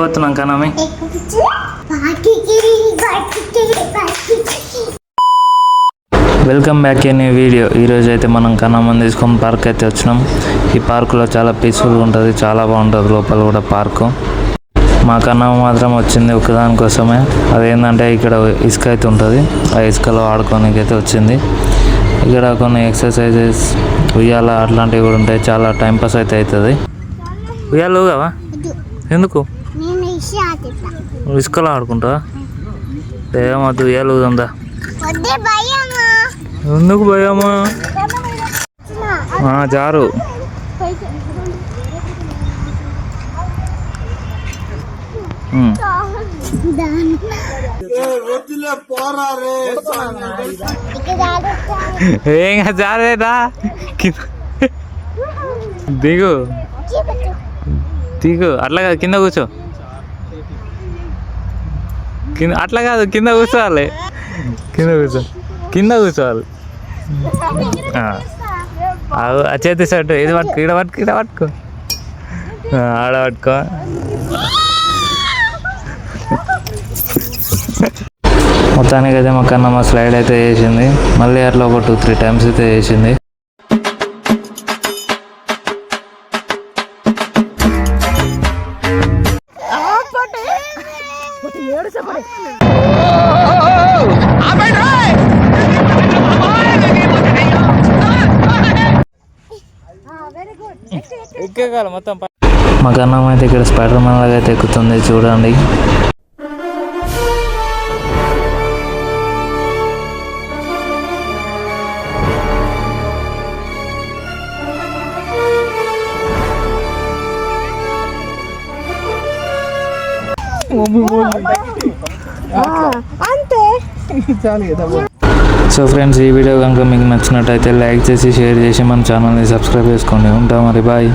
పోతున్నాం కనమే. Welcome back any video. ఈరోజు అయితే మనం కన్నమ్మని తీసుకొని పార్క్ అయితే వచ్చినాం. ఈ పార్కులో చాలా పీస్ఫుల్గా ఉంటుంది, చాలా బాగుంటుంది. లోపల కూడా పార్కు. మా కన్నమ్మ మాత్రం వచ్చింది ఒకదానికోసమే. అదేంటంటే ఇక్కడ ఇసుక అయితే ఉంటుంది, ఆ ఇసుకలో ఆడుకోనికి అయితే వచ్చింది. ఇక్కడ కొన్ని ఎక్సర్సైజెస్, ఉయ్యాల అట్లాంటివి కూడా ఉంటాయి. చాలా టైంపాస్ అయితే అవుతుంది. ఉయ్యాలు కావా? ఎందుకు ఇసుకలో ఆడుకుంటా? ఏమద్దు, ఉయ్యాలు ఉందా? ఎందుకు భయమా? జారు. ఏం జారేదా? దిగు దిగు. అట్లా కాదు, కింద కూర్చో. కింద అట్లా కాదు, కింద కూర్చోవాలి. కింద కూర్చోవాలి. చేతి షర్టు ఇది పట్టుకో, ఈడ పట్టుకో, ఆడ పట్టుకో. మొత్తానికి అయితే మా కన్నమ్మ స్లైడ్ అయితే వేసింది. మళ్ళీ అట్లా ఒక 2-3 టైమ్స్ అయితే వేసింది. మొత్తం మా కన్నమ్మ అయితే ఇక్కడ స్పైడర్ మ్యాన్ లాగా అయితే ఎక్కుతుంది, చూడండి. అంతే. సో ఫ్రెండ్స్, ఈ వీడియో కనుక మీకు నచ్చినట్టయితే లైక్ చేసి, షేర్ చేసి మన ఛానల్ని సబ్స్క్రైబ్ చేసుకోండి. ఉంటాం మరి, బాయ్.